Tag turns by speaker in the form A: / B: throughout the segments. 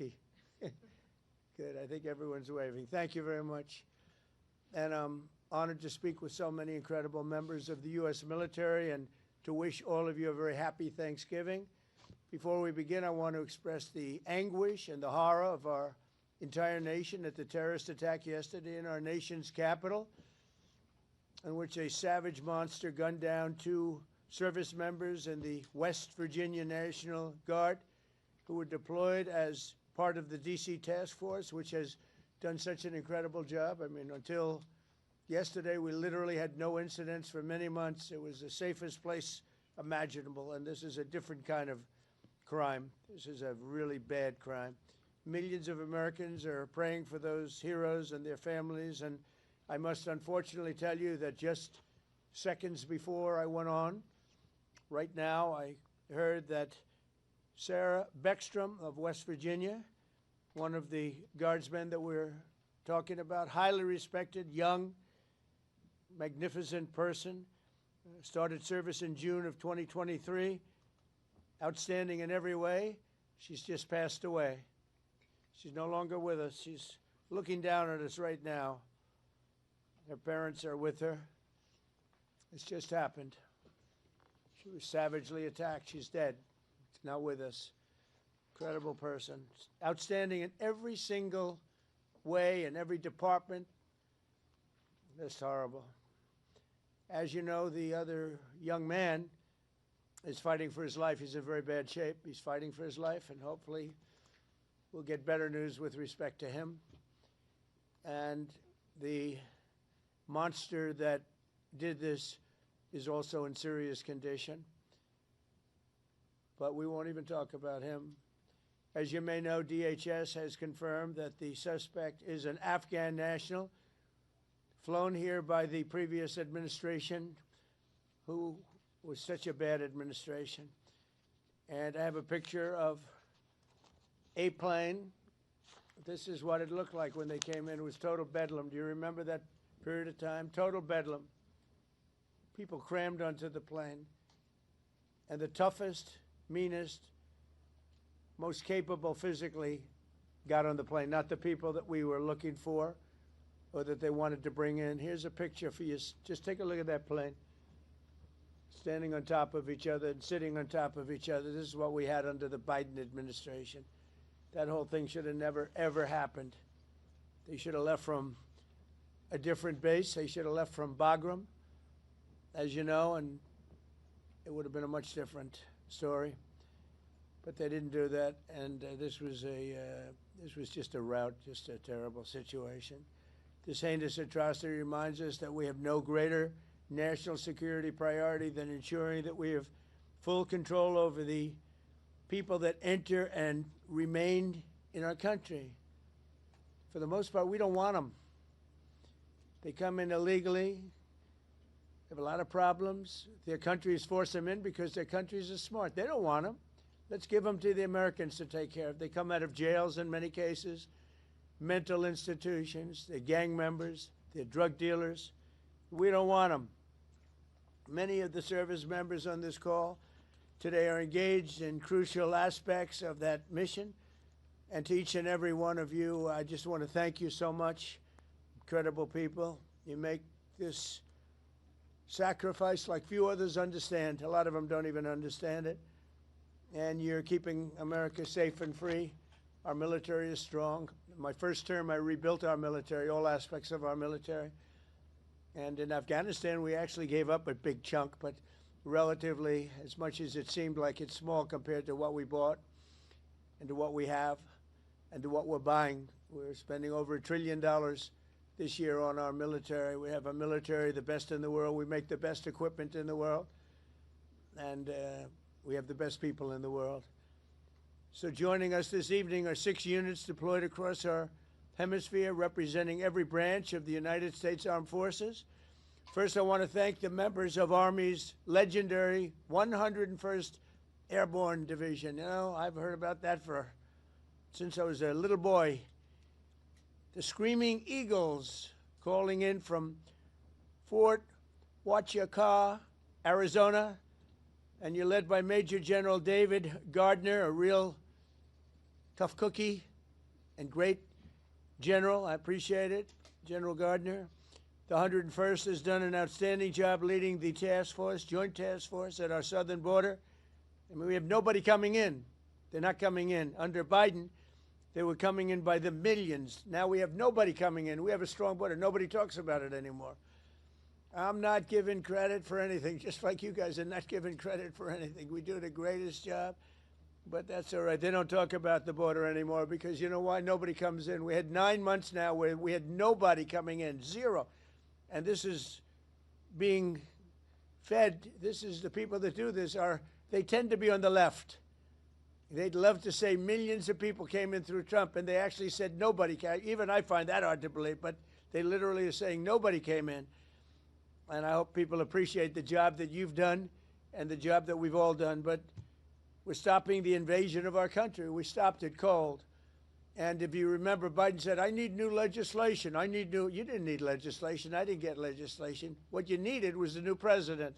A: cookie. Good. I think everyone's waving. Thank you very much. And I'm honored to speak with so many incredible members of the U.S. military and to wish all of you a very happy Thanksgiving. Before we begin, I want to express the anguish and the horror of our entire nation at the terrorist attack yesterday in our nation's capital, in which a savage monster gunned down 2 service members in the West Virginia National Guard who were deployed as part of the D.C. task force, which has done such an incredible job. I mean, until yesterday, we literally had no incidents for many months. It was the safest place imaginable, and this is a different kind of crime. This is a really bad crime. Millions of Americans are praying for those heroes and their families, and I must unfortunately tell you that just seconds before I went on, right now, I heard that Sarah Beckstrom of West Virginia, one of the guardsmen that we're talking about, highly respected, young, magnificent person, started service in June of 2023, outstanding in every way. She's just passed away. She's no longer with us. She's looking down at us right now. Her parents are with her. It's just happened. She was savagely attacked. She's dead. She's not with us. Incredible person. Outstanding in every single way, in every department. That's horrible. As you know, the other young man is fighting for his life. He's in very bad shape. He's fighting for his life, and hopefully we'll get better news with respect to him. And the monster that did this is also in serious condition. But we won't even talk about him. As you may know, DHS has confirmed that the suspect is an Afghan national flown here by the previous administration, who was such a bad administration. And I have a picture of a plane. This is what it looked like when they came in. It was total bedlam. Do you remember that period of time? Total bedlam. People crammed onto the plane. And the toughest, meanest, most capable physically got on the plane, not the people that we were looking for or that they wanted to bring in. Here's a picture for you. Just take a look at that plane. Standing on top of each other and sitting on top of each other. This is what we had under the Biden administration. That whole thing should have never, ever happened. They should have left from a different base. They should have left from Bagram, as you know, and it would have been a much different story. But they didn't do that, and this was just a rout, just a terrible situation. This heinous atrocity reminds us that we have no greater national security priority than ensuring that we have full control over the people that enter and remain in our country. For the most part, we don't want them. They come in illegally. They have a lot of problems. Their countries force them in because their countries are smart. They don't want them. Let's give them to the Americans to take care of. They come out of jails in many cases, mental institutions, they're gang members, they're drug dealers. We don't want them. Many of the service members on this call today are engaged in crucial aspects of that mission. And to each and every one of you, I just want to thank you so much. Incredible people. You make this sacrifice like few others understand. A lot of them don't even understand it. And you're keeping America safe and free. Our military is strong. My first term, I rebuilt our military, all aspects of our military. And in Afghanistan, we actually gave up a big chunk, but relatively, as much as it seemed like it's small compared to what we bought and to what we have and to what we're buying. We're spending over $1 trillion this year on our military. We have a military, the best in the world. We make the best equipment in the world. And we have the best people in the world. So joining us this evening are 6 units deployed across our hemisphere, representing every branch of the United States Armed Forces. First, I want to thank the members of Army's legendary 101st Airborne Division. You know, I've heard about that since I was a little boy. The Screaming Eagles, calling in from Fort Huachuca, Arizona, and you're led by Major General David Gardner, a real tough cookie, and great general. I appreciate it, General Gardner. The 101st has done an outstanding job leading the task force, joint task force at our southern border. I mean, we have nobody coming in. They're not coming in. Under Biden, they were coming in by the millions. Now we have nobody coming in. We have a strong border. Nobody talks about it anymore. I'm not giving credit for anything, just like you guys are not giving credit for anything. We do the greatest job, but that's all right. They don't talk about the border anymore because you know why? Nobody comes in. We had 9 months now where we had nobody coming in, zero. And this is being fed. This is the people that do this they tend to be on the left. They'd love to say millions of people came in through Trump, and they actually said nobody came. Even I find that hard to believe, but they literally are saying nobody came in. And I hope people appreciate the job that you've done and the job that we've all done. But we're stopping the invasion of our country. We stopped it cold. And if you remember, Biden said, I need new legislation. You didn't need legislation. I didn't get legislation. What you needed was a new president.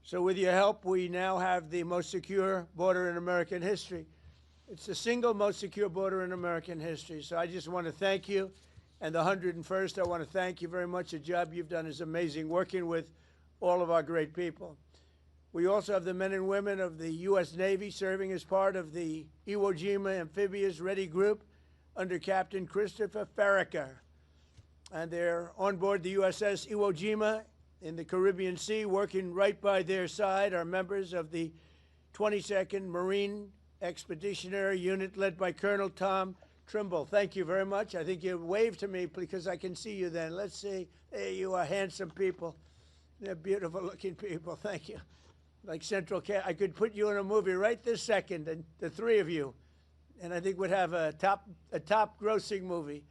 A: So with your help, we now have the most secure border in American history. It's the single most secure border in American history. So I just want to thank you. And the 101st, I want to thank you very much. The job you've done is amazing, working with all of our great people. We also have the men and women of the U.S. Navy serving as part of the Iwo Jima Amphibious Ready Group under Captain Christopher Farraker. And they're on board the USS Iwo Jima in the Caribbean Sea. Working right by their side are members of the 22nd Marine Expeditionary Unit led by Colonel Tom Trimble. Thank you very much. I think you waved to me because I can see you then. Let's see. There you are, handsome people. They're beautiful-looking people. Thank you. Like Central Cast, I could put you in a movie right this second, and the three of you, and I think we'd have a top grossing movie.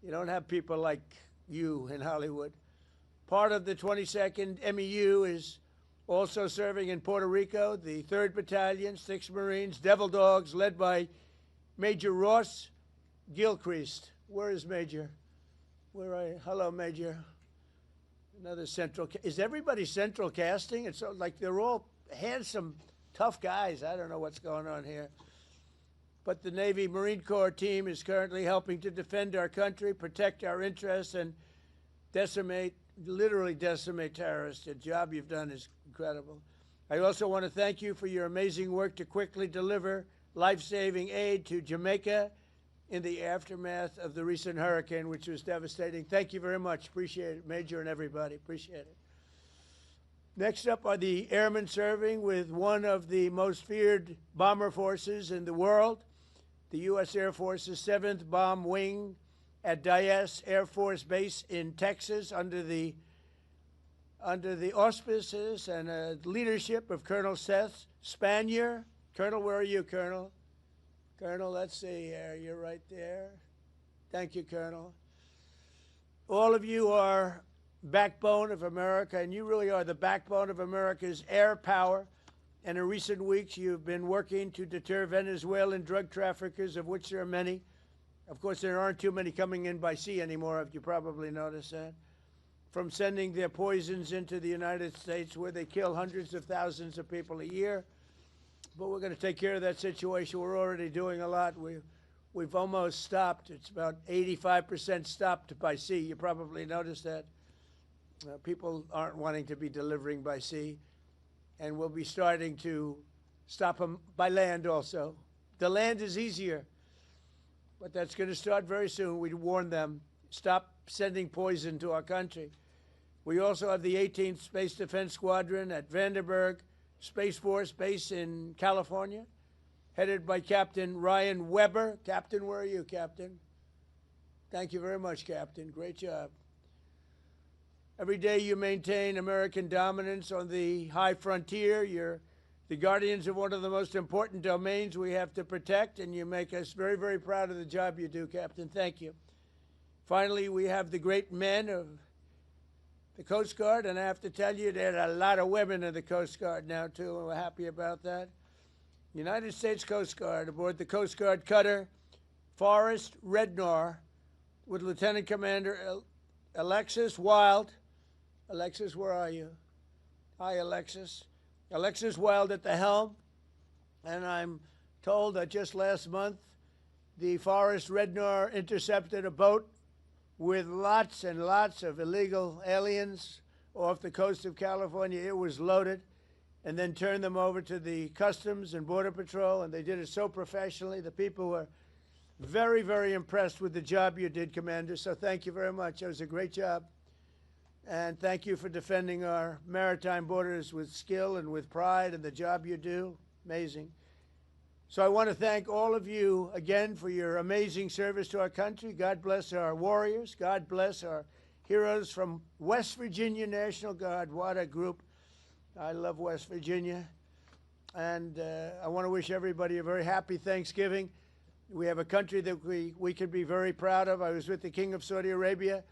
A: You don't have people like you in Hollywood. Part of the 22nd MEU is also serving in Puerto Rico, the 3rd Battalion, 6th Marines, Devil Dogs, led by Major Ross Gilchrist. Where is Major? Where are you? Hello, Major. Another central. Is everybody central casting? It's like they're all handsome, tough guys. I don't know what's going on here. But the Navy Marine Corps team is currently helping to defend our country, protect our interests, and literally decimate terrorists. The job you've done is incredible. I also want to thank you for your amazing work to quickly deliver life-saving aid to Jamaica in the aftermath of the recent hurricane, which was devastating. Thank you very much. Appreciate it, Major and everybody. Appreciate it. Next up are the airmen serving with one of the most feared bomber forces in the world, the U.S. Air Force's 7th Bomb Wing at Dyess Air Force Base in Texas under the auspices and leadership of Colonel Seth Spanier. Colonel, where are you, Colonel? Colonel, let's see here. You're right there. Thank you, Colonel. All of you are backbone of America, and you really are the backbone of America's air power. And in recent weeks, you've been working to deter Venezuelan drug traffickers, of which there are many. Of course, there aren't too many coming in by sea anymore, if you probably noticed that. From sending their poisons into the United States, where they kill hundreds of thousands of people a year. But we're going to take care of that situation. We're already doing a lot. We've almost stopped. It's about 85% stopped by sea. You probably noticed that. People aren't wanting to be delivering by sea. And we'll be starting to stop them by land also. The land is easier. But that's going to start very soon. We warn them, stop sending poison to our country. We also have the 18th Space Defense Squadron at Vandenberg Space Force Base in California, headed by Captain Ryan Weber. Captain, where are you, Captain? Thank you very much, Captain. Great job. Every day you maintain American dominance on the high frontier. You're the guardians of one of the most important domains we have to protect, and you make us very, very proud of the job you do, Captain. Thank you. Finally, we have the great men of the Coast Guard, and I have to tell you, there are a lot of women in the Coast Guard now, too, and we're happy about that. United States Coast Guard aboard the Coast Guard cutter Forrest Rednar with Lieutenant Commander Alexis Wild. Alexis, where are you? Hi, Alexis. Alexis Wild at the helm, and I'm told that just last month the Forest Rednor intercepted a boat with lots and lots of illegal aliens off the coast of California. It was loaded, and then turned them over to the Customs and Border Patrol, and they did it so professionally. The people were very, very impressed with the job you did, Commander, so thank you very much. It was a great job. And thank you for defending our maritime borders with skill and with pride, and the job you do, amazing. So I want to thank all of you again for your amazing service to our country. God bless our warriors. God bless our heroes from West Virginia National Guard. What a group. I love West Virginia. And I want to wish everybody a very happy Thanksgiving. We have a country that we can be very proud of. I was with the King of Saudi Arabia,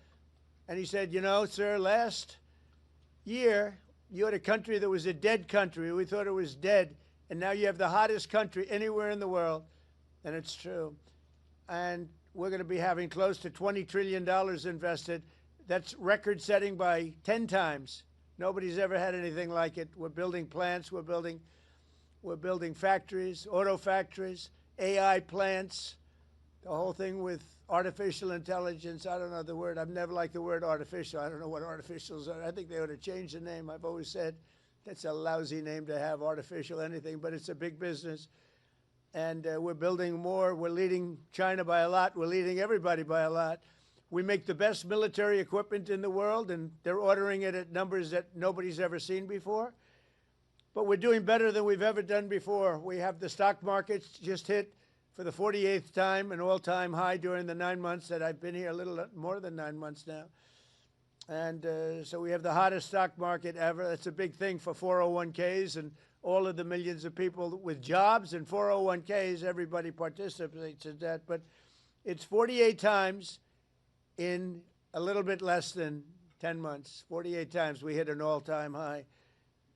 A: and he said, you know, sir, last year you had a country that was a dead country. We thought it was dead. And now you have the hottest country anywhere in the world, and it's true. And we're going to be having close to $20 trillion invested. That's record-setting by 10 times. Nobody's ever had anything like it. We're building plants. We're building factories, auto factories, AI plants, the whole thing with artificial intelligence. I don't know the word. I've never liked the word artificial. I don't know what artificials are. I think they ought to change the name. I've always said that's a lousy name to have, artificial anything, but it's a big business. And we're building more. We're leading China by a lot. We're leading everybody by a lot. We make the best military equipment in the world, and they're ordering it at numbers that nobody's ever seen before. But we're doing better than we've ever done before. We have the stock markets just hit, for the 48th time, an all-time high during the 9 months that I've been here, a little more than 9 months now. And so we have the hottest stock market ever. That's a big thing for 401ks and all of the millions of people with jobs and 401ks. Everybody participates in that. But it's 48 times in a little bit less than 10 months. 48 times we hit an all-time high.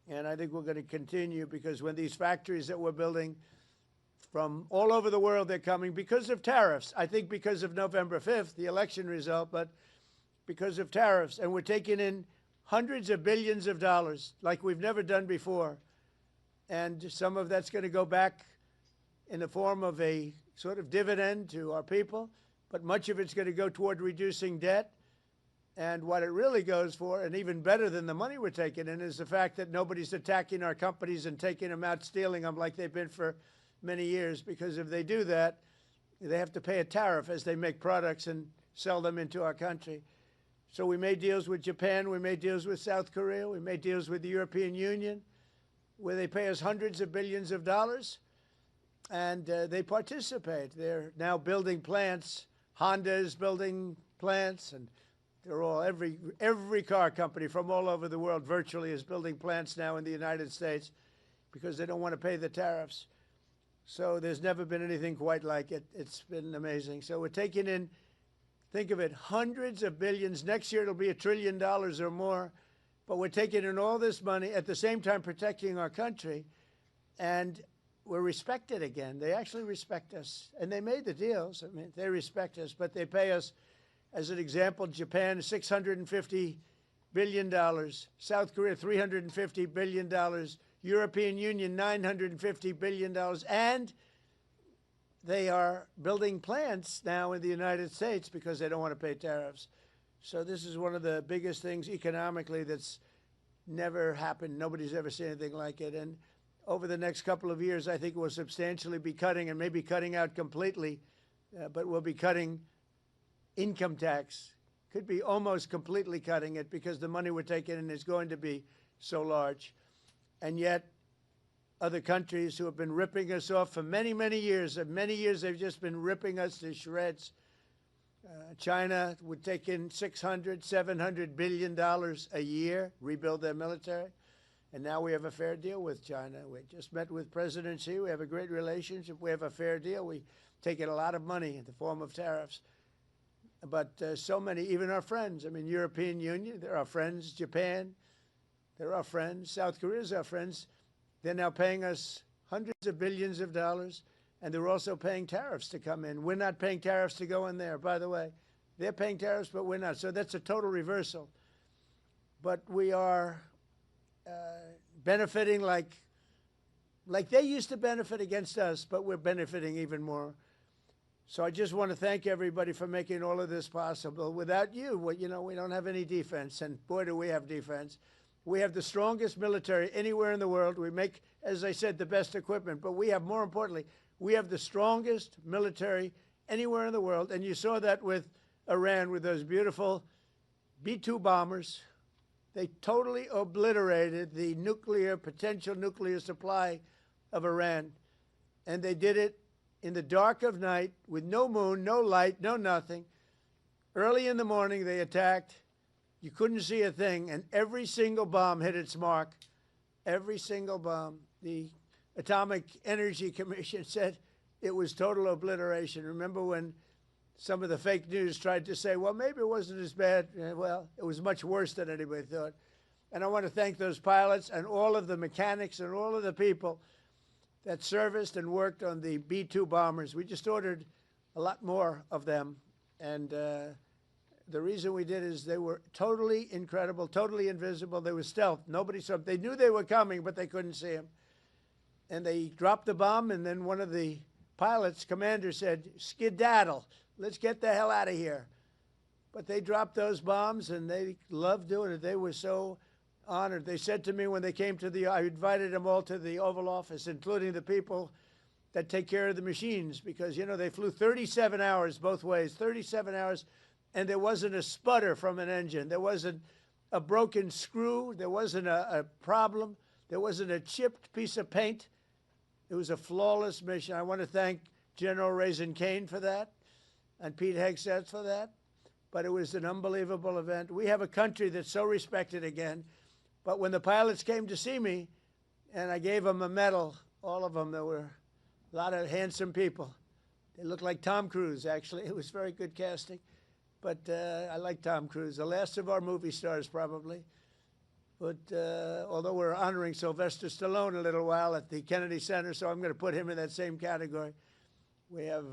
A: And I think we're going to continue, because when these factories that we're building from all over the world, they're coming because of tariffs. I think because of November 5th, the election result, but because of tariffs. And we're taking in hundreds of billions of dollars like we've never done before. And some of that's going to go back in the form of a sort of dividend to our people, but much of it's going to go toward reducing debt. And what it really goes for, and even better than the money we're taking in, is the fact that nobody's attacking our companies and taking them out, stealing them like they've been for many years. Because if they do that, they have to pay a tariff as they make products and sell them into our country. So we made deals with Japan, we made deals with South Korea, we made deals with the European Union, where they pay us hundreds of billions of dollars, and they participate. They're now building plants. Honda is building plants, and they're all, every car company from all over the world virtually is building plants now in the United States because they don't want to pay the tariffs. So there's never been anything quite like it. It's been amazing. So we're taking in, think of it, hundreds of billions. Next year it'll be $1 trillion or more. But we're taking in all this money, at the same time protecting our country. And we're respected again. They actually respect us. And they made the deals. I mean, they respect us, but they pay us, as an example, Japan, $650 billion. South Korea, $350 billion. European Union, $950 billion. And they are building plants now in the United States because they don't want to pay tariffs. So this is one of the biggest things economically that's never happened. Nobody's ever seen anything like it. And over the next couple of years, I think we'll substantially be cutting, and maybe cutting out completely, but we'll be cutting income tax. Could be almost completely cutting it, because the money we're taking in is going to be so large. And yet, other countries who have been ripping us off for many, many years, they've just been ripping us to shreds. China would take in $600, $700 billion a year, rebuild their military. And now we have a fair deal with China. We just met with President Xi. We have a great relationship. We have a fair deal. We take in a lot of money in the form of tariffs. But so many, even our friends, I mean, European Union, they're our friends. Japan, they're our friends. South Korea is our friends. They're now paying us hundreds of billions of dollars, and they're also paying tariffs to come in. We're not paying tariffs to go in there, by the way. They're paying tariffs, but we're not. So that's a total reversal. But we are benefiting like they used to benefit against us, but we're benefiting even more. So I just want to thank everybody for making all of this possible. Without you, well, you know, we don't have any defense, and boy, do we have defense. We have the strongest military anywhere in the world. We make, as I said, the best equipment, but we have, more importantly, we have the strongest military anywhere in the world, and you saw that with Iran, with those beautiful B-2 bombers. They totally obliterated the potential nuclear supply of Iran, and they did it in the dark of night with no moon, no light, no nothing. Early in the morning, they attacked. You couldn't see a thing, and every single bomb hit its mark. Every single bomb. The Atomic Energy Commission said it was total obliteration. Remember when some of the fake news tried to say, well, maybe it wasn't as bad. Well, it was much worse than anybody thought. And I want to thank those pilots and all of the mechanics and all of the people that serviced and worked on the B-2 bombers. We just ordered a lot more of them. And the reason we did is they were totally incredible, totally invisible. They were stealth. Nobody saw them. They knew they were coming, but they couldn't see them. And they dropped the bomb, and then one of the pilots, commander, said, skedaddle. Let's get the hell out of here. But they dropped those bombs, and they loved doing it. They were so honored. They said to me when they came to I invited them all to the Oval Office, including the people that take care of the machines, because, you know, they flew 37 hours both ways, 37 hours, and there wasn't a sputter from an engine. There wasn't a broken screw. There wasn't a problem. There wasn't a chipped piece of paint. It was a flawless mission. I want to thank General Raisin Kane for that and Pete Hegseth for that. But it was an unbelievable event. We have a country that's so respected again. But when the pilots came to see me, and I gave them a medal, all of them, there were a lot of handsome people. They looked like Tom Cruise, actually. It was very good casting. But I like Tom Cruise, the last of our movie stars, probably. But although we're honoring Sylvester Stallone a little while at the Kennedy Center, so I'm going to put him in that same category. We have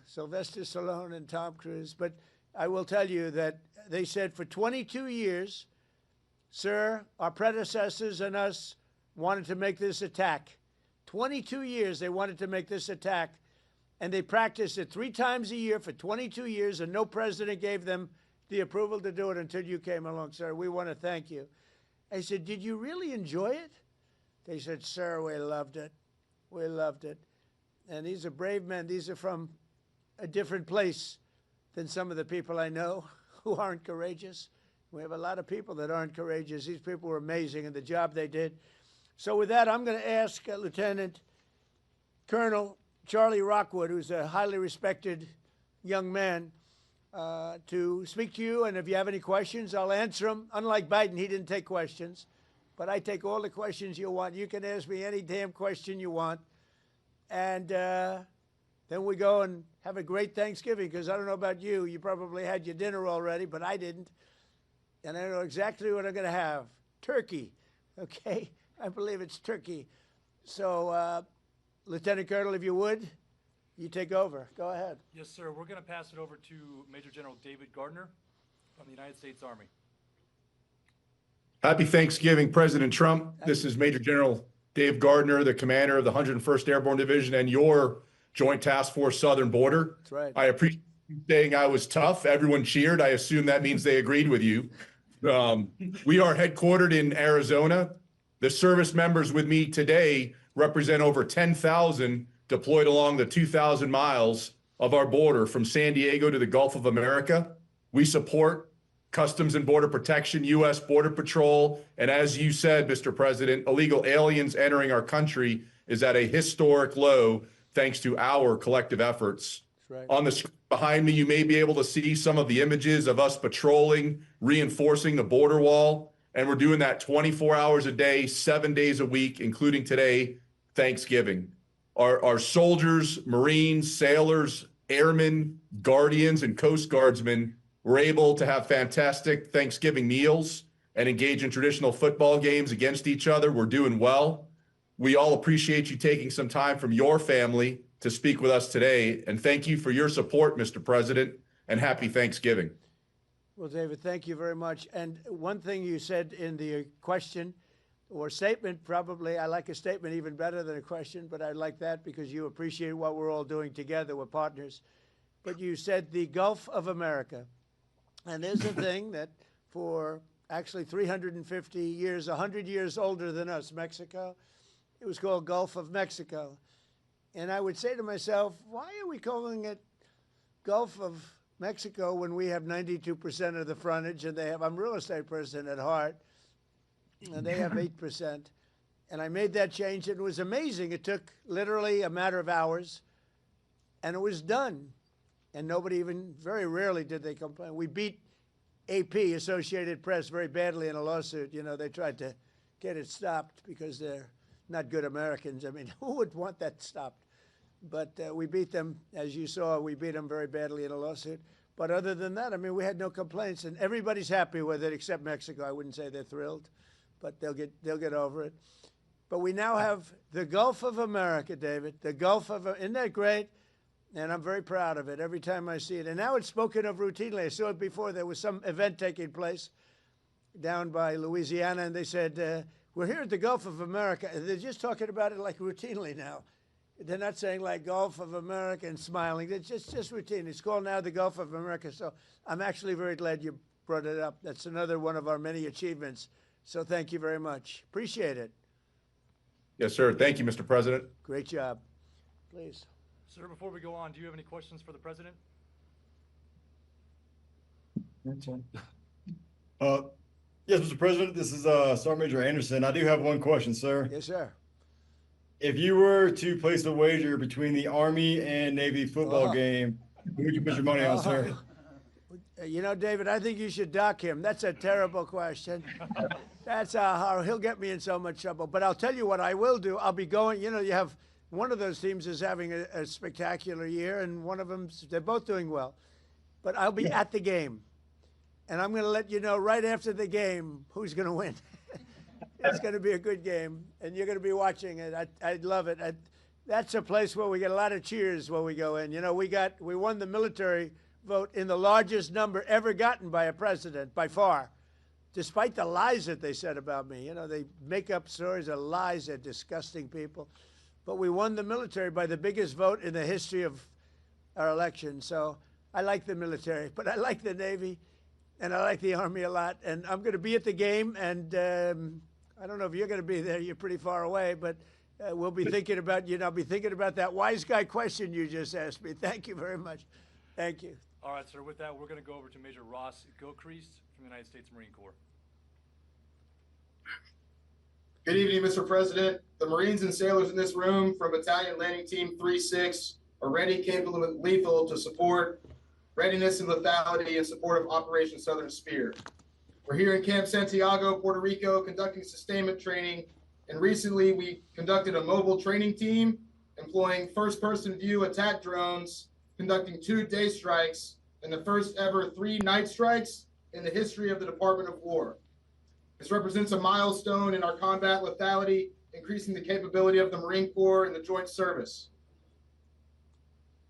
A: Sylvester Stallone and Tom Cruise. But I will tell you that they said for 22 years, sir, our predecessors and us wanted to make this attack. 22 years they wanted to make this attack, and they practiced it 3 times a year for 22 years, and no president gave them the approval to do it until you came along, sir. We want to thank you. I said, did you really enjoy it? They said, sir, we loved it. We loved it. And these are brave men. These are from a different place than some of the people I know who aren't courageous. We have a lot of people that aren't courageous. These people were amazing in the job they did. So with that, I'm going to ask Lieutenant Colonel Charlie Rockwood, who's a highly respected young man, to speak to you. And if you have any questions, I'll answer them. Unlike Biden, he didn't take questions. But I take all the questions you want. You can ask me any damn question you want. And then we go and have a great Thanksgiving, because I don't know about you. You probably had your dinner already, but I didn't. And I know exactly what I'm going to have. Turkey, okay? I believe it's turkey. So, Lieutenant Colonel, if you would, you take over. Go ahead.
B: Yes, sir. We're going to pass it over to Major General David Gardner from the United States Army.
C: Happy Thanksgiving, President Trump. This is Major General Dave Gardner, the commander of the 101st Airborne Division and your Joint Task Force Southern Border.
A: That's right.
C: I appreciate you saying I was tough. Everyone cheered. I assume that means they agreed with you. We are headquartered in Arizona. The service members with me today represent over 10,000 deployed along the 2,000 miles of our border from San Diego to the Gulf of America. We support Customs and Border Protection, U.S. Border Patrol, and as you said, Mr. President, illegal aliens entering our country is at a historic low thanks to our collective efforts.
A: That's right.
C: On the screen behind me, you may be able to see some of the images of us patrolling, reinforcing the border wall, and we're doing that 24 hours a day, 7 days a week, including today, Thanksgiving. Our soldiers, Marines, sailors, airmen, guardians, and Coast Guardsmen were able to have fantastic Thanksgiving meals and engage in traditional football games against each other. We're doing well. We all appreciate you taking some time from your family to speak with us today. And thank you for your support, Mr. President, and happy Thanksgiving.
A: Well, David, thank you very much. And one thing you said in the question or statement, probably, I like a statement even better than a question, but I like that because you appreciate what we're all doing together. We're partners. but you said the Gulf of America. And there's a thing that for actually 350 years, 100 years older than us, Mexico, it was called Gulf of Mexico. And I would say to myself, why are we calling it Gulf of Mexico when we have 92% of the frontage and they have, I'm a real estate person at heart, and they have 8%. And I made that change, and it was amazing. It took literally a matter of hours, and it was done. And nobody even, very rarely did they complain. We beat AP, Associated Press, very badly in a lawsuit. You know, they tried to get it stopped because they're not good Americans. I mean, who would want that stopped? But we beat them, as you saw, we beat them very badly in a lawsuit. But other than that, I mean, we had no complaints, and everybody's happy with it except Mexico. I wouldn't say they're thrilled, but they'll get over it. But we now have the Gulf of America, David. The Gulf of, isn't that great? And I'm very proud of it every time I see it. And now it's spoken of routinely. I saw it before. There was some event taking place down by Louisiana, and they said, we're here at the Gulf of America. And they're just talking about it like routinely now. They're not saying like Gulf of America and smiling. It's just routine. It's called now the Gulf of America. So I'm actually very glad you brought it up. That's another one of our many achievements. So thank you very much. Appreciate it.
C: Yes, sir. Thank you, Mr. President.
A: Great job. Please.
B: Sir, before we go on, do you have any questions for the president?
D: Yes, Mr. President, this is Sergeant Major Anderson. I do have one question, sir.
A: Yes, sir.
D: If you were to place a wager between the Army and Navy football game, who would you put your money on, sir?
A: You know, David, I think you should dock him. That's a terrible question. That's how he'll get me in so much trouble. But I'll tell you what I will do. I'll be going, you know, you have one of those teams is having a spectacular year, and one of them, they're both doing well. But I'll be at the game, and I'm going to let you know right after the game who's going to win. It's going to be a good game, and you're going to be watching it. I love it. That's a place where we get a lot of cheers when we go in. You know, we won the military vote in the largest number ever gotten by a president, by far, despite the lies that they said about me. You know, they make up stories of lies. They're disgusting people. But we won the military by the biggest vote in the history of our election. So I like the military, but I like the Navy, and I like the Army a lot. And I'm going to be at the game, and I don't know if you're going to be there. You're pretty far away, but we'll be thinking about, you know, I'll be thinking about that wise guy question you just asked me. Thank you very much. Thank you.
B: All right, sir. With that, we're going to go over to Major Ross Gilchrist from the United States Marine Corps.
E: Good evening, Mr. President. The Marines and sailors in this room from Battalion Landing Team 3-6 are ready, capable, and lethal to support readiness and lethality in support of Operation Southern Spear. We're here in Camp Santiago, Puerto Rico, conducting sustainment training, and recently we conducted a mobile training team employing first-person view attack drones, conducting 2 day strikes and the first ever 3 night strikes in the history of the Department of War. This represents a milestone in our combat lethality, increasing the capability of the Marine Corps and the Joint Service.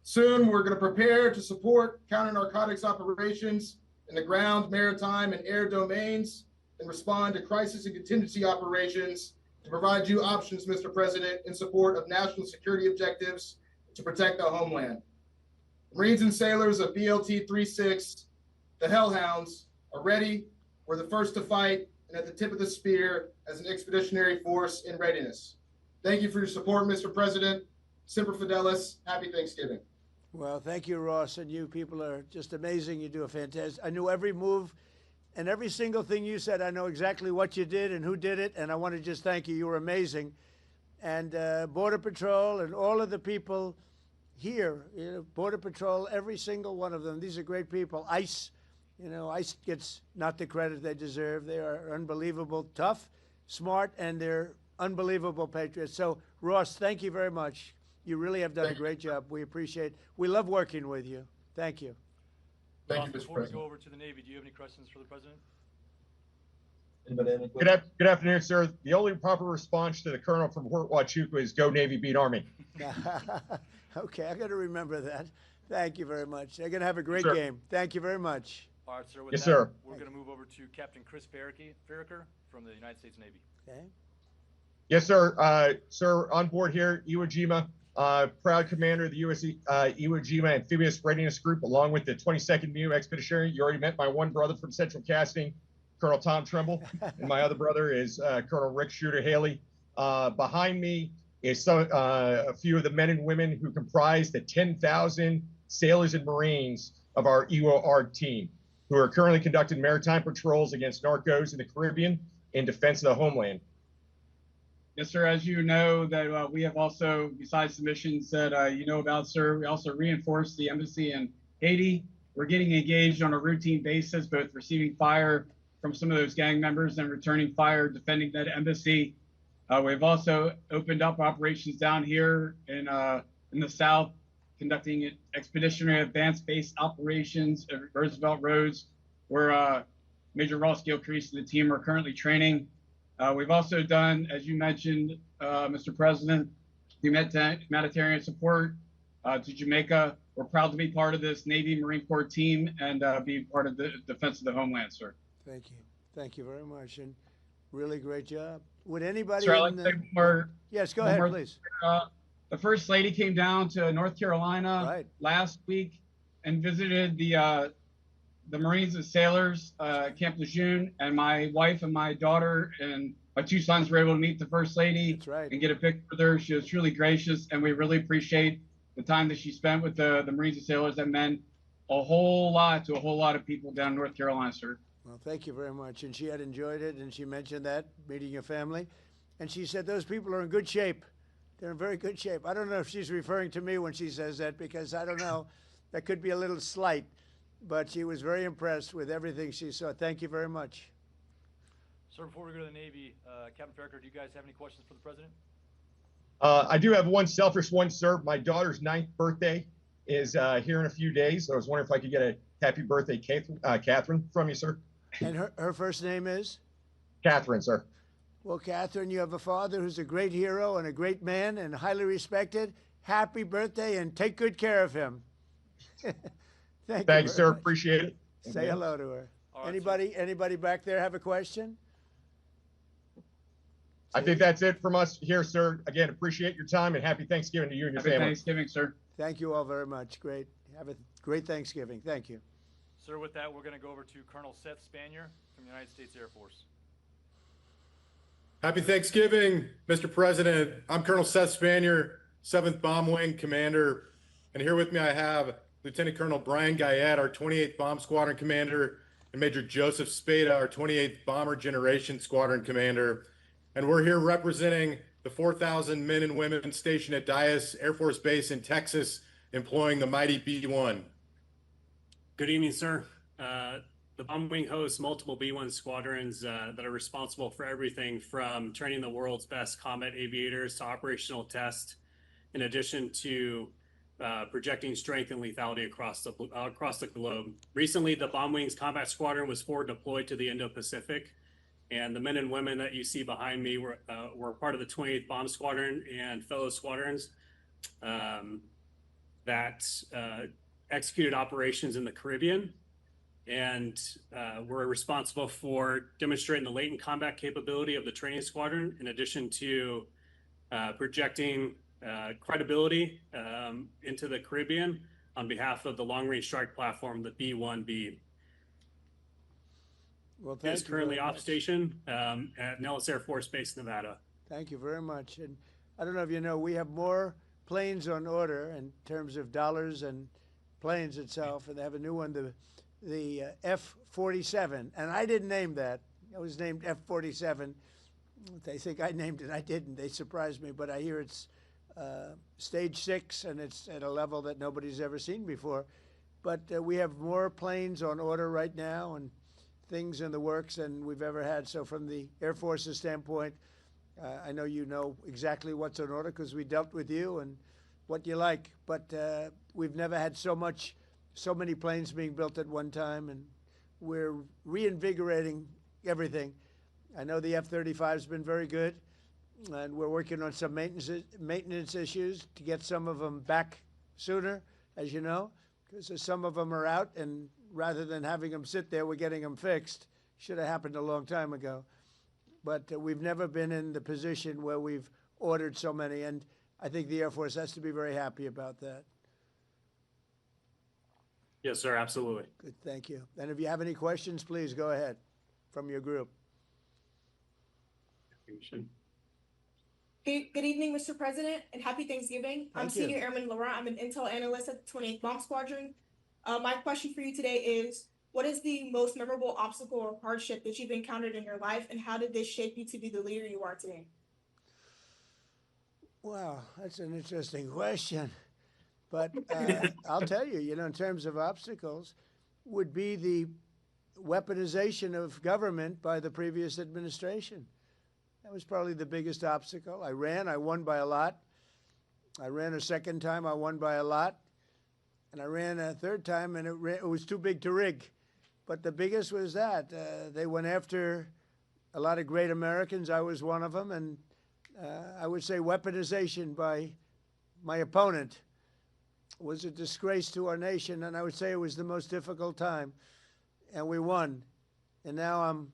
E: Soon, we're going to prepare to support counter-narcotics operations in the ground, maritime, and air domains, and respond to crisis and contingency operations to provide you options, Mr. President, in support of national security objectives to protect the homeland. Marines and sailors of BLT 3-6, the Hellhounds, are ready. We're the first to fight and at the tip of the spear as an expeditionary force in readiness. Thank you for your support, Mr. President. Semper Fidelis. Happy Thanksgiving.
A: Well, thank you, Ross, and you people are just amazing. You do a fantastic. I knew every move and every single thing you said. I know exactly what you did and who did it, and I want to just thank you. You were amazing. And Border Patrol and all of the people here, you know, Border Patrol, every single one of them. These are great people. ICE, you know, ICE gets not the credit they deserve. They are unbelievable, tough, smart, and they're unbelievable patriots. So, Ross, thank you very much. You really have done a great job. We appreciate. We love working with you. Thank you.
E: Thank you, Mr.
B: Before we
E: President.
B: go over to the Navy, do you have any questions for the president?
E: Anybody have any questions?
F: Good afternoon, sir. The only proper response to the colonel from Fort Huachuca is "Go Navy, beat Army."
A: Okay, I got to remember that. Thank you very much. They're going to have a great
F: Sir.
A: game. Thank you very much.
B: All right, sir. With
F: Yes,
B: that,
F: sir.
B: We're going to move over to Captain Chris Farraker from the United States Navy.
A: Okay.
F: Yes, sir. Sir, on board here, Iwo Jima, proud commander of the U.S. Iwo Jima Amphibious Readiness Group, along with the 22nd MEU Expeditionary. You already met my one brother from Central Casting, Colonel Tom Trimble, and my other brother is Colonel Rick Shooter Haley. Behind me is a few of the men and women who comprise the 10,000 sailors and Marines of our Iwo ARG team, who are currently conducting maritime patrols against narcos in the Caribbean in defense of the homeland.
G: Yes, sir. As you know, that we have also, besides the missions that you know about, sir, we also reinforced the embassy in Haiti. We're getting engaged on a routine basis, both receiving fire from some of those gang members and returning fire, defending that embassy. We've also opened up operations down here in the south, conducting expeditionary advanced base operations at Roosevelt Roads, where Major Ross-Gil Crease and the team are currently training. We've also done, as you mentioned, Mr. President, humanitarian support to Jamaica. We're proud to be part of this Navy Marine Corps team and be part of the defense of the homeland, sir.
A: Thank you. Thank you very much. And really great job. Would anybody?
G: Sir, I'd like to say more.
A: Yes, go ahead,
G: more,
A: please.
G: The First Lady came down to North Carolina last week and visited the Marines and Sailors Camp Lejeune, and my wife and my daughter and my two sons were able to meet the First Lady.
A: That's right.
G: And get a picture with her. She was truly gracious, and we really appreciate the time that she spent with the Marines and Sailors. That meant a whole lot to a whole lot of people down in North Carolina, sir.
A: Well, thank you very much. And she had enjoyed it, and she mentioned that, meeting your family. And she said those people are in good shape. They're in very good shape. I don't know if she's referring to me when she says that, because I don't know. That could be a little slight. But she was very impressed with everything she saw. Thank you very much.
B: Sir, before we go to the Navy, Captain Farraker, do you guys have any questions for the President?
F: I do have one selfish one, sir. My daughter's 9th birthday is here in a few days. So I was wondering if I could get a happy birthday, Catherine, from you, sir.
A: And her first name is?
F: Catherine, sir.
A: Well, Catherine, you have a father who's a great hero and a great man and highly respected. Happy birthday, and take good care of him.
F: Thanks, sir. Much. Appreciate it.
A: Say hello to her.
B: Right,
A: anybody back there have a question?
F: I think that's it from us here, sir. Again, appreciate your time, and happy Thanksgiving to you and your family.
G: Happy Thanksgiving, sir.
A: Thank you all very much. Great. Have a great Thanksgiving. Thank you.
B: Sir, with that, we're going to go over to Colonel Seth Spanier from the United States Air Force.
H: Happy Thanksgiving, Mr. President. I'm Colonel Seth Spanier, 7th Bomb Wing Commander. And here with me I have Lieutenant Colonel Brian Guyette, our 28th Bomb Squadron Commander, and Major Joseph Spada, our 28th Bomber Generation Squadron Commander. And we're here representing the 4,000 men and women stationed at Dyess Air Force Base in Texas, employing the mighty B-1.
I: Good evening, sir. The Bomb Wing hosts multiple B-1 squadrons that are responsible for everything from training the world's best combat aviators to operational tests, in addition to projecting strength and lethality across the globe. Recently, the Bomb Wings Combat Squadron was forward deployed to the Indo-Pacific, and the men and women that you see behind me were part of the 28th Bomb Squadron and fellow squadrons that executed operations in the Caribbean, and were responsible for demonstrating the latent combat capability of the training squadron, in addition to projecting credibility into the Caribbean on behalf of the long-range strike platform, the B-1B.
A: Well, thank you.
I: It's currently off station at Nellis Air Force Base, Nevada.
A: Thank you very much. And I don't know if you know, we have more planes on order in terms of dollars and planes itself, and they have a new one, the F-47, and I didn't name that. It was named F-47. They think I named it. I didn't. They surprised me, but I hear it's stage 6, and it's at a level that nobody's ever seen before. But we have more planes on order right now and things in the works than we've ever had. So from the Air Force's standpoint, I know you know exactly what's on order because we dealt with you and what you like. But we've never had so many planes being built at one time, and we're reinvigorating everything. I know the F-35 has been very good, and we're working on some maintenance issues to get some of them back sooner, as you know, because some of them are out, and rather than having them sit there, we're getting them fixed. Should have happened a long time ago. but we've never been in the position where we've ordered so many, and I think the Air Force has to be very happy about that.
I: Yes, sir, absolutely.
A: Good, thank you. And if you have any questions, please go ahead from your group.
J: Good evening, Mr. President, and happy Thanksgiving. I'm
A: Thank you.
J: Senior Airman Laurent. I'm an intel analyst at the 28th Bomb Squadron. My question for you today is, what is the most memorable obstacle or hardship that you've encountered in your life, and how did this shape you to be the leader you are today?
A: Wow, that's an interesting question. But I'll tell you, in terms of obstacles, would be the weaponization of government by the previous administration. That was probably the biggest obstacle. I won by a lot. I ran a second time, I won by a lot. And I ran a third time, and it was too big to rig. But the biggest was that. They went after a lot of great Americans. I was one of them. And I would say weaponization by my opponent was a disgrace to our nation. And I would say it was the most difficult time. And we won. And now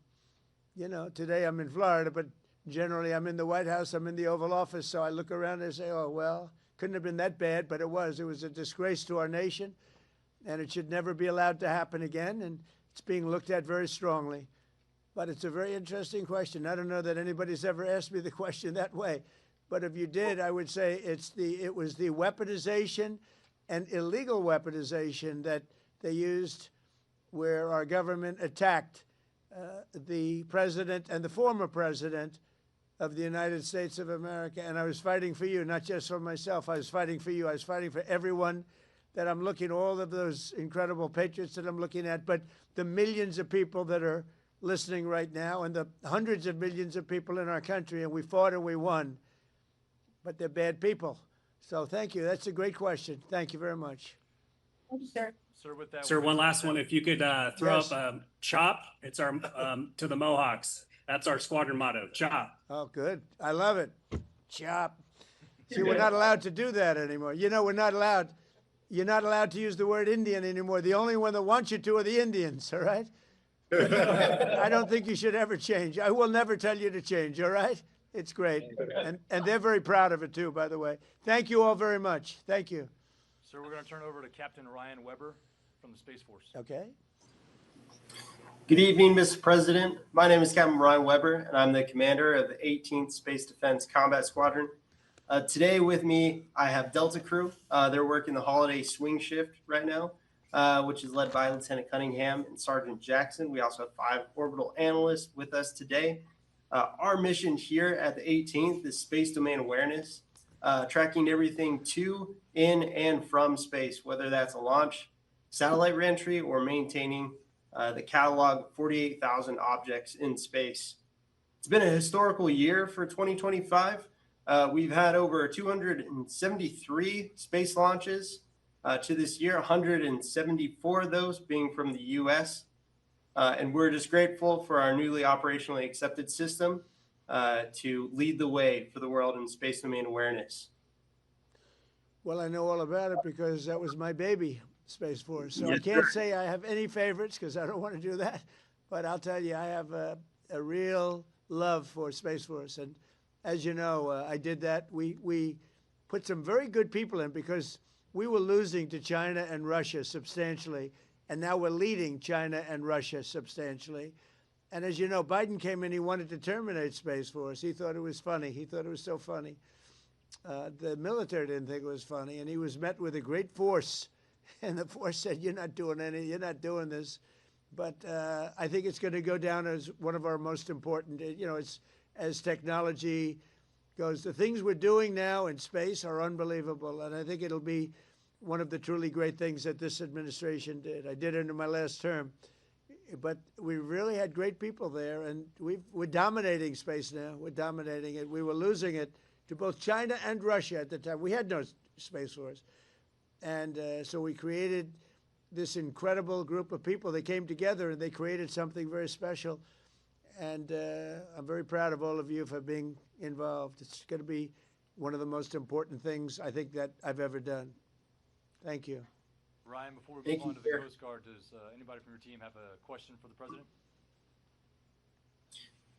A: today I'm in Florida, but generally I'm in the White House, I'm in the Oval Office. So I look around and say, oh, well, couldn't have been that bad, but it was. It was a disgrace to our nation, and it should never be allowed to happen again, and it's being looked at very strongly. But it's a very interesting question. I don't know that anybody's ever asked me the question that way, but if you did, I would say it was the weaponization and illegal weaponization that they used where our government attacked the president and the former president of the United States of America. And I was fighting for you, not just for myself. I was fighting for you. I was fighting for everyone that I'm looking, all of those incredible patriots that I'm looking at, but the millions of people that are listening right now and the hundreds of millions of people in our country. And we fought and we won, but they're bad people. So thank you. That's a great question. Thank you very much.
J: Thank you, sir.
B: Sir, with that.
I: Sir, one last one. If you could throw
A: Yes.
I: up CHOP, it's our to the Mohawks. That's our squadron motto, CHOP.
A: Oh, good. I love it. Chop. See, we're not allowed to do that anymore. We're not allowed. You're not allowed to use the word Indian anymore. The only one that wants you to are the Indians, all right? I don't think you should ever change. I will never tell you to change, all right? It's great. And they're very proud of it, too, by the way. Thank you all very much. Thank you.
B: Sir, we're going to turn over to Captain Ryan Weber from the Space Force.
A: Okay.
K: Good evening, Mr. President. My name is Captain Ryan Weber, and I'm the commander of the 18th Space Defense Combat Squadron. Today with me, I have Delta Crew. They're working the holiday swing shift right now, which is led by Lieutenant Cunningham and Sergeant Jackson. We also have 5 orbital analysts with us today. Our mission here at the 18th is space domain awareness, tracking everything to, in, and from space, whether that's a launch, satellite reentry, or maintaining the catalog of 48,000 objects in space. It's been a historical year for 2025. We've had over 273 space launches to this year, 174 of those being from the U.S. And we're just grateful for our newly operationally accepted system to lead the way for the world in space domain awareness.
A: Well, I know all about it because that was my baby, Space Force. So I can't say I have any favorites because I don't want to do that. But I'll tell you, I have a real love for Space Force. And as you know, I did that. We put some very good people in because we were losing to China and Russia substantially. And now we're leading China and Russia substantially. And as you know, Biden came in, he wanted to terminate Space Force. He thought it was funny. He thought it was so funny. The military didn't think it was funny. And he was met with a great force. And the force said, you're not doing this. But I think it's going to go down as one of our most important, it's as technology goes. The things we're doing now in space are unbelievable. And I think it'll be one of the truly great things that this administration did. I did it in my last term. But we really had great people there. And we're dominating space now. We're dominating it. We were losing it to both China and Russia at the time. We had no Space Force. And so we created this incredible group of people. They came together and they created something very special. And I'm very proud of all of you for being involved. It's going to be one of the most important things I think that I've ever done. Thank you.
B: Ryan, before we move on to the Coast Guard, does anybody from your team have a question for the President?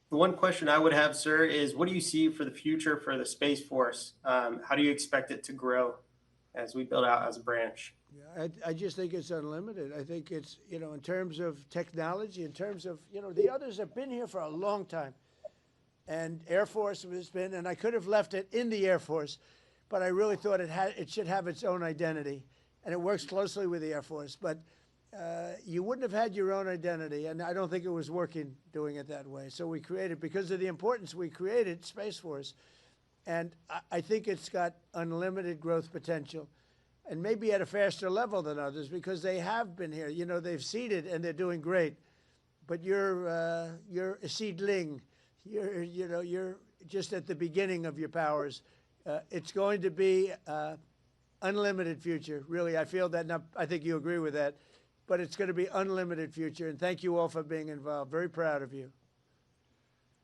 K: The one question I would have, sir, is what do you see for the future for the Space Force? How do you expect it to grow as we build out as a branch?
A: Yeah, I just think it's unlimited. I think it's, you know, in terms of technology, in terms of, you know, the others have been here for a long time. And Air Force has been, and I could have left it in the Air Force, but I really thought it should have its own identity. And it works closely with the Air Force. But you wouldn't have had your own identity, and I don't think it was working doing it that way. So we created, because of the importance, we created Space Force. And I think it's got unlimited growth potential, and maybe at a faster level than others because they have been here. You know, they've seeded and they're doing great. But you're a seedling. You're just at the beginning of your powers. It's going to be unlimited future. Really, I feel that. Now, I think you agree with that. But it's going to be unlimited future. And thank you all for being involved. Very proud of you.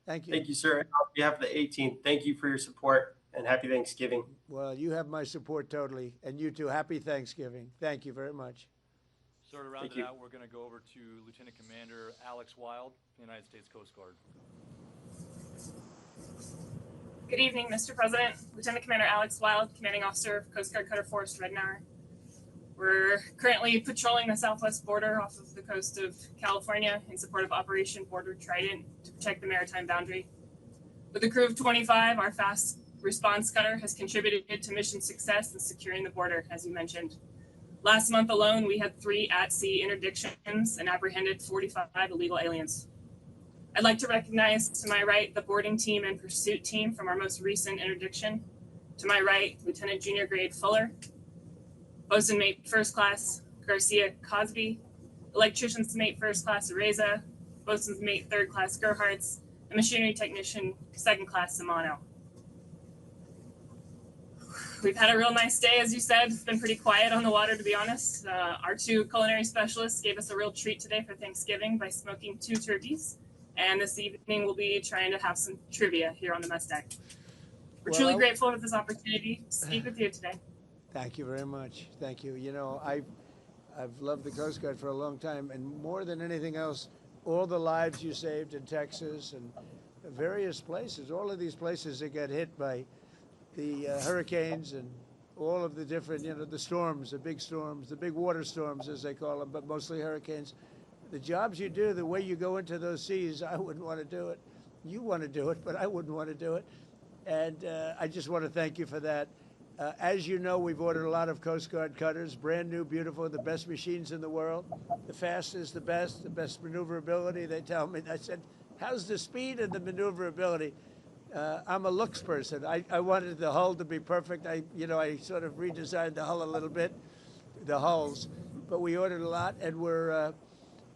A: Thank you.
K: Thank you, sir. On behalf of the 18th, thank you for your support and happy Thanksgiving.
A: Well, you have my support totally. And you too. Happy Thanksgiving. Thank you very much.
B: Sir, to round it out, we're going to go over to Lieutenant Commander Alex Wild, United States Coast Guard.
L: Good evening, Mr. President. Lieutenant Commander Alex Wild, Commanding Officer of Coast Guard Cutter Force Red Hour. We're currently patrolling the southwest border off of the coast of California in support of Operation Border Trident to protect the maritime boundary. With a crew of 25, our fast response cutter has contributed to mission success in securing the border, as you mentioned. Last month alone, we had 3 at-sea interdictions and apprehended 45 illegal aliens. I'd like to recognize to my right the boarding team and pursuit team from our most recent interdiction. To my right, Lieutenant Junior Grade Fuller, Bosun Mate First Class Garcia Cosby, Electrician's Mate First Class Areza, Bosun's Mate Third Class Gerhards, and Machinery Technician Second Class Simano. We've had a real nice day, as you said. It's been pretty quiet on the water, to be honest. Our 2 culinary specialists gave us a real treat today for Thanksgiving by smoking 2 turkeys. And this evening, we'll be trying to have some trivia here on the mess deck. We're truly grateful for this opportunity to speak with you today.
A: Thank you very much. Thank you. You know, I've loved the Coast Guard for a long time, and more than anything else, all the lives you saved in Texas and various places, all of these places that get hit by the hurricanes and all of the different, you know, the storms, the big water storms, as they call them, but mostly hurricanes. The jobs you do, the way you go into those seas, I wouldn't want to do it. You want to do it, but I wouldn't want to do it. And I just want to thank you for that. As you know, we've ordered a lot of Coast Guard cutters, brand new, beautiful, the best machines in the world, the fastest, the best maneuverability. They tell me. I said, how's the speed and the maneuverability? I'm a looks person. I wanted the hull to be perfect. I sort of redesigned the hull a little bit, the hulls, but we ordered a lot, and we're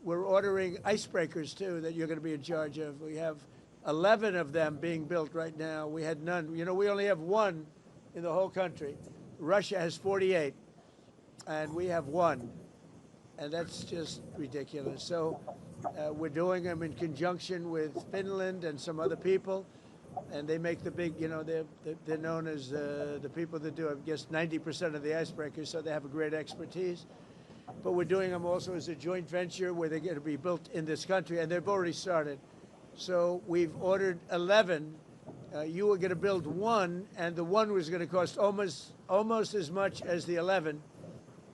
A: ordering icebreakers too that you're going to be in charge of. We have 11 of them being built right now. We had none. You know, we only have 1 in the whole country. Russia has 48, and we have 1, and that's just ridiculous. So we're doing them in conjunction with Finland and some other people, and they make the big, you know, they're known as the people that do, I guess, 90% of the icebreakers, so they have a great expertise. But we're doing them also as a joint venture where they're going to be built in this country, and they've already started. So we've ordered 11. You were going to build 1, and the 1 was going to cost almost as much as the 11,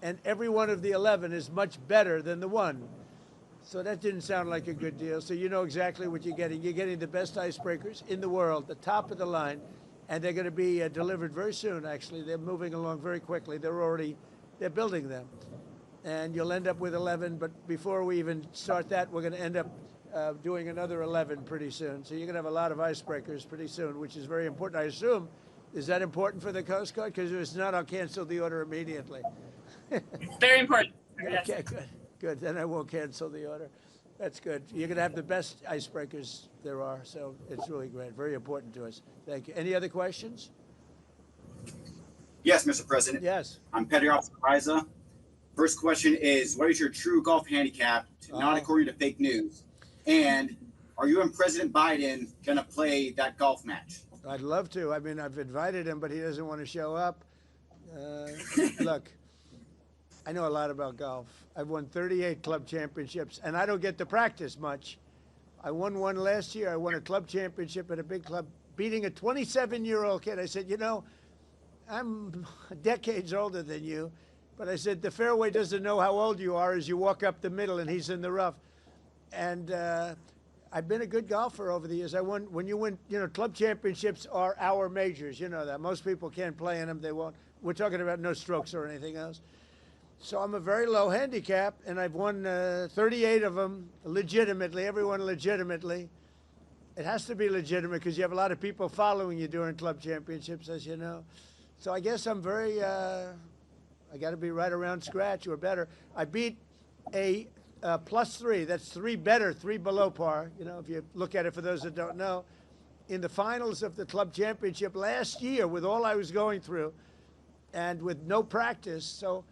A: and every one of the 11 is much better than the 1. So that didn't sound like a good deal. So you know exactly what you're getting. You're getting the best icebreakers in the world, the top of the line, and they're going to be delivered very soon, actually. They're moving along very quickly. They're building them. And you'll end up with 11, but before we even start that, we're going to end up doing another 11 pretty soon. So you're going to have a lot of icebreakers pretty soon, which is very important. I assume, is that important for the Coast Guard? Because if it's not, I'll cancel the order immediately.
L: Very important. Yes.
A: Okay, good. Then I won't cancel the order. That's good. You're going to have the best icebreakers there are, so it's really great. Very important to us. Thank you. Any other questions?
M: Yes, Mr. President.
A: Yes.
M: I'm Petty Officer Riza. First question is, what is your true golf handicap, not according to fake news? And are you and President Biden going to play that golf match?
A: I'd love to. I mean, I've invited him, but he doesn't want to show up. Look, I know a lot about golf. I've won 38 club championships, and I don't get to practice much. I won one last year. I won a club championship at a big club, beating a 27-year-old kid. I said, you know, I'm decades older than you, but I said, the fairway doesn't know how old you are as you walk up the middle and he's in the rough. And I've been a good golfer over the years. I won, when you win, you know, club championships are our majors. You know that. Most people can't play in them. They won't. We're talking about no strokes or anything else. So I'm a very low handicap, and I've won 38 of them legitimately, everyone legitimately. It has to be legitimate because you have a lot of people following you during club championships, as you know. So I guess I'm very, I got to be right around scratch or better. I beat a +3. That's 3 better, 3 below par. You know, if you look at it for those that don't know. In the finals of the club championship last year with all I was going through and with no practice. So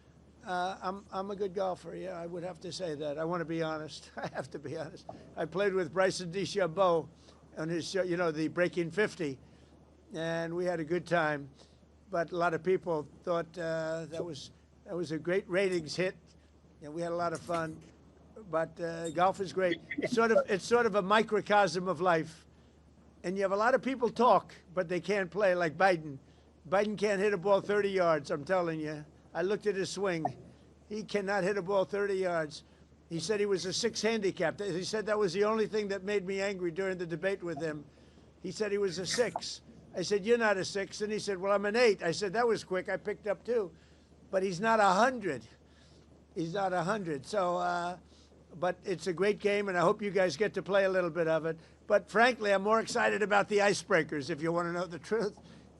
A: I'm a good golfer. Yeah, I would have to say that. I want to be honest. I have to be honest. I played with Bryson DeChambeau on his show, you know, the Breaking 50, and we had a good time. But a lot of people thought that was a great ratings hit, and we had a lot of fun. But golf is great. It's sort of a microcosm of life, and you have a lot of people talk, but they can't play. Like Biden. Biden can't hit a ball 30 yards. I'm telling you. I looked at his swing. He cannot hit a ball 30 yards. He said he was a 6 handicap. He said that was the only thing that made me angry during the debate with him. He said he was a 6. I said, you're not a 6. And he said, well, I'm an 8. I said, that was quick. I picked up 2. But he's not 100. He's not 100. So, but it's a great game, and I hope you guys get to play a little bit of it. But frankly, I'm more excited about the icebreakers, if you want to know the truth.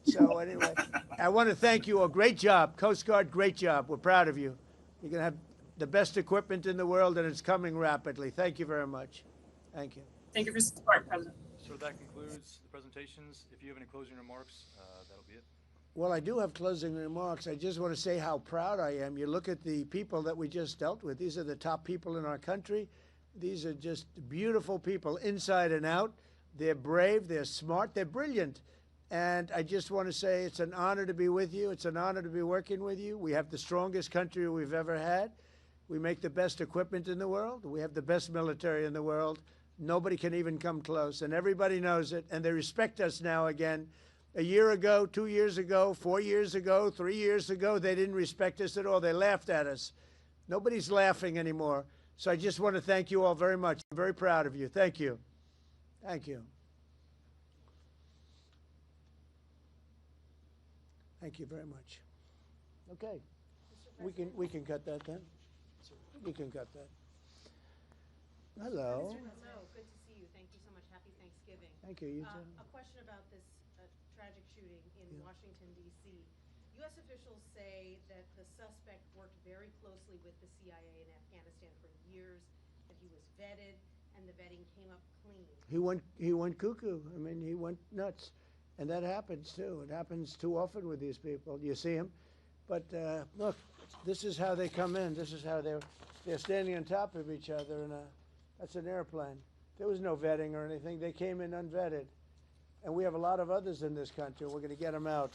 A: So anyway, I want to thank you all. Great job. Coast Guard, great job. We're proud of you. You're going to have the best equipment in the world, and it's coming rapidly. Thank you very much. Thank you.
L: Thank you for your support, President.
B: So that concludes the presentations. If you have any closing remarks, that'll be it.
A: Well, I do have closing remarks. I just want to say how proud I am. You look at the people that we just dealt with. These are the top people in our country. These are just beautiful people inside and out. They're brave. They're smart. They're brilliant. And I just want to say it's an honor to be with you. It's an honor to be working with you. We have the strongest country we've ever had. We make the best equipment in the world. We have the best military in the world. Nobody can even come close, and everybody knows it, and they respect us now again. A year ago, 2 years ago, 4 years ago, 3 years ago, they didn't respect us at all. They laughed at us. Nobody's laughing anymore. So I just want to thank you all very much. I'm very proud of you. Thank you. Thank you. Thank you very much. Okay. We can cut that then. We can cut that. Hello.
N: Hello, good to see you. Thank you so much. Happy Thanksgiving.
A: Thank you. You too.
N: A question about this tragic shooting in Washington, D.C. U.S. officials say that the suspect worked very closely with the CIA in Afghanistan for years, that he was vetted, and the vetting came up clean.
A: He went cuckoo. I mean, he went nuts. And that happens, too. It happens too often with these people. You see them. But look, this is how they come in. This is how they're standing on top of each other, and that's an airplane. There was no vetting or anything. They came in unvetted. And we have a lot of others in this country. We're going to get them out.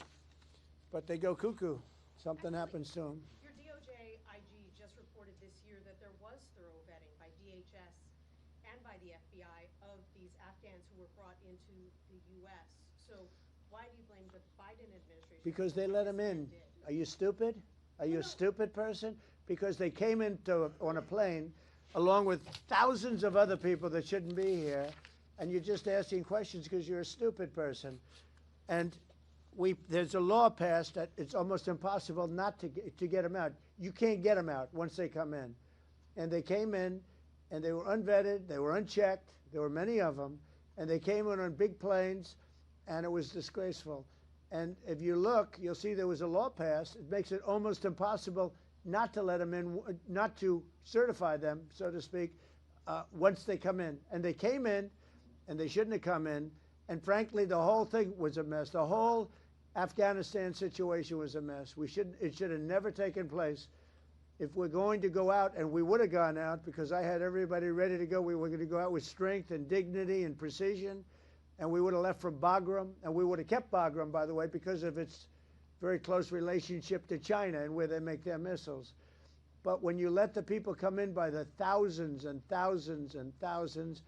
A: But they go cuckoo. Something happens to them.
N: Your DOJ IG just reported this year that there was thorough vetting by DHS and by the FBI of these Afghans who were brought into the U.S. So why do you blame the Biden administration?
A: Because they let them in. Are you stupid? Are you a stupid person? Because they came on a plane along with thousands of other people that shouldn't be here, and you're just asking questions because you're a stupid person. And there's a law passed that it's almost impossible not to get them out. You can't get them out once they come in. And they came in, and they were unvetted, they were unchecked, there were many of them, and they came in on big planes, and it was disgraceful. And if you look, you'll see there was a law passed. It makes it almost impossible not to let them in, not to certify them, so to speak, once they come in. And they came in, and they shouldn't have come in. And frankly, the whole thing was a mess. The whole Afghanistan situation was a mess. It should have never taken place. If we're going to go out, and we would have gone out because I had everybody ready to go, we were going to go out with strength and dignity and precision. And we would have left from Bagram, and we would have kept Bagram, by the way, because of its very close relationship to China and where they make their missiles. But when you let the people come in by the thousands and thousands and thousands,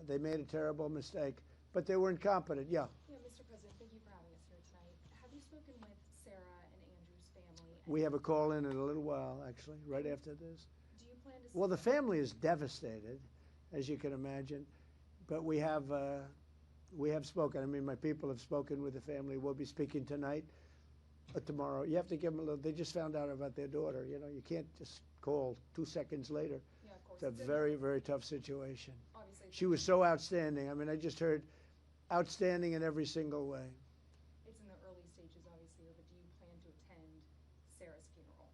A: They made a terrible mistake, but they were incompetent. Yeah.
O: Yeah, Mr. President, thank you for having us here tonight. Have you spoken with Sarah and Andrew's family?
A: We have a call in a little while, actually, right after this.
O: Do you plan to?
A: Well, the family is devastated, as you can imagine, but we have spoken. I mean, my people have spoken with the family. We'll be speaking tonight, tomorrow. You have to give them a little. They just found out about their daughter. You know, you can't just call 2 seconds later.
O: Yeah, of course.
A: It's a very, very tough situation.
O: Obviously.
A: She was so outstanding. I mean, I just heard outstanding in every single way.
O: It's in the early stages, obviously, but do you plan to attend Sarah's funeral?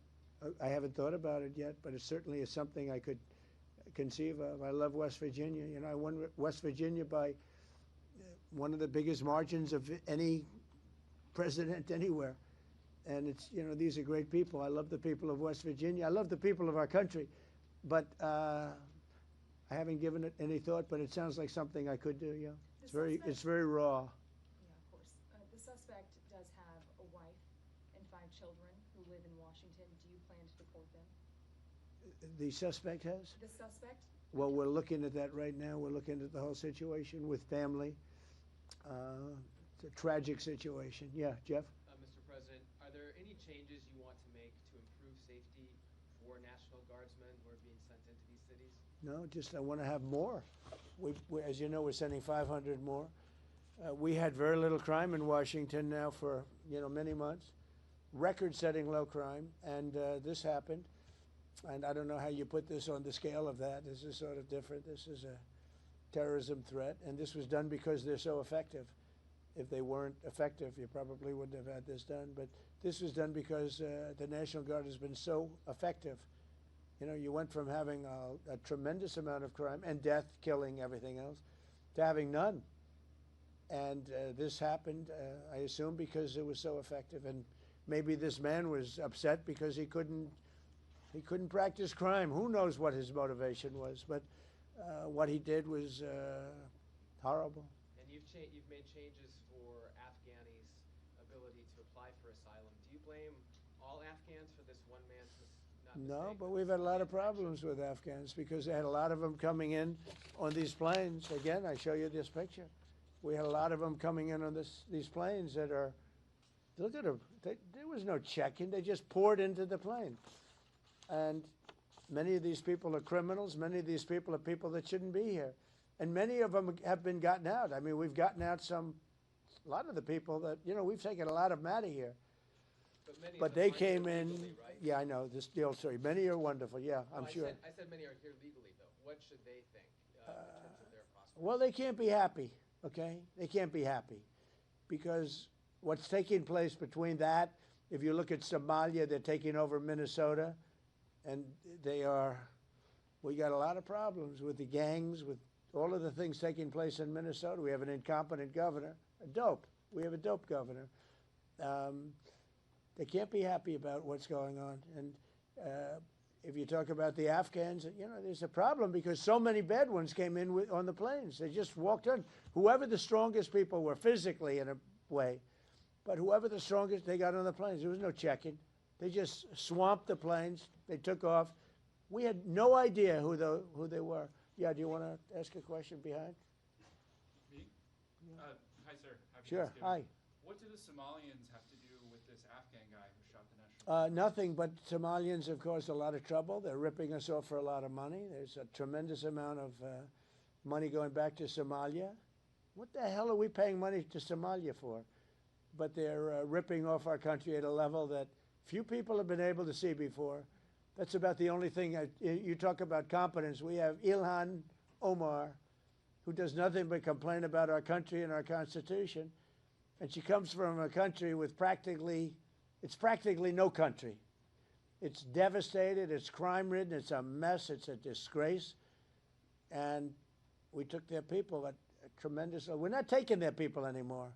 A: I haven't thought about it yet, but it certainly is something I could conceive of. I love West Virginia. You know, I won West Virginia by one of the biggest margins of any president anywhere. And it's, you know, these are great people. I love the people of West Virginia. I love the people of our country. But I haven't given it any thought, but it sounds like something I could do, yeah. It's very raw.
O: Yeah, of course. The suspect does have a wife and 5 children who live in Washington. Do you plan to deport them?
A: The suspect has?
O: The suspect?
A: Well, we're looking at that right now. We're looking at the whole situation with family. It's a tragic situation. Yeah, Jeff?
P: Mr. President, are there any changes you want to make to improve safety for National Guardsmen who are being sent into these cities?
A: No, just I want to have more. As you know, we're sending 500 more. We had very little crime in Washington now for, you know, many months. Record-setting low crime, and this happened. And I don't know how you put this on the scale of that. This is sort of different. This is a terrorism threat, and this was done because they're so effective. If they weren't effective, you probably wouldn't have had this done. But this was done because the National Guard has been so effective. You know, you went from having a tremendous amount of crime and death, killing, everything else, to having none. And this happened, I assume, because it was so effective. And maybe this man was upset because he couldn't practice crime. Who knows what his motivation was? But what he did was horrible.
P: And you've made changes for Afghanis' ability to apply for asylum. Do you blame all Afghans for this one man's
A: No, but we've had a lot of problems with Afghans because they had a lot of them coming in on these planes. Again, I show you this picture. We had a lot of them coming in on these planes that are, look at them. There was no check-in. They just poured into the plane. And many of these people are criminals. Many of these people are people that shouldn't be here. And many of them have been gotten out. I mean, we've gotten out a lot of the people that, you know, we've taken a lot of them out of here. But they came in,
P: right?
A: Yeah, I know, the old story. Many are wonderful, yeah, I'm sure.
P: I said many are here legally, though. What should they think in terms of their prospects?
A: Well, they can't be happy, okay? They can't be happy. Because what's taking place between that, if you look at Somalia, they're taking over Minnesota, and we got a lot of problems with the gangs, with all of the things taking place in Minnesota. We have an incompetent governor, we have a dope governor. They can't be happy about what's going on. And if you talk about the Afghans, you know, there's a problem because so many bad ones came in on the planes. They just walked in. Whoever the strongest people were physically in a way, but whoever the strongest, they got on the planes. There was no checking. They just swamped the planes. They took off. We had no idea who they were. Yeah, do you want to ask a question behind?
Q: Me? Hi, sir. Happy
A: Sure,
Q: Thanksgiving.
A: hi.
Q: What do the Somalians have to do with this Afghan guy who shot the national?
A: Nothing, but Somalians have caused a lot of trouble. They're ripping us off for a lot of money. There's a tremendous amount of money going back to Somalia. What the hell are we paying money to Somalia for? But they're ripping off our country at a level that few people have been able to see before. That's about the only thing. You talk about competence. We have Ilhan Omar, who does nothing but complain about our country and our Constitution. And she comes from a country with it's practically no country. It's devastated, it's crime-ridden, it's a mess, it's a disgrace. And we took their people at a tremendous, we're not taking their people anymore.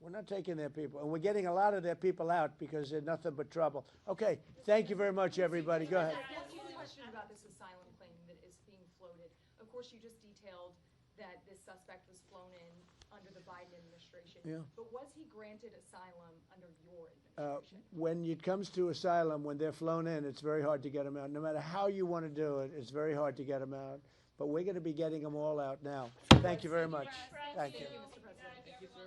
A: We're not taking their people. And we're getting a lot of their people out because they're nothing but trouble. Okay, thank you very much, everybody. Go ahead.
O: One question about this asylum claim that is being floated. Of course, you just detailed that this suspect was flown in under the Biden administration.
A: Yeah.
O: But was he granted asylum under your administration?
A: When it comes to asylum, when they're flown in, it's very hard to get them out. No matter how you want to do it, it's very hard to get them out. but we're going to be getting them all out now. Thank you very much. Thank you.
O: Mr. President. Thank you, sir.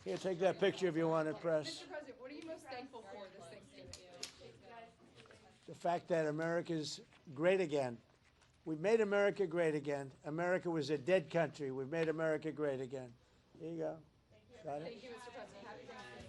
A: Here, take that picture if you want it, press.
O: Mr. President, what are you most thankful for this Thanksgiving?
A: The fact that America's great again. We've made America great again. America was a dead country. We've made America great again. Here you go. Got it?
O: Thank you, Mr. President. Happy Thanksgiving.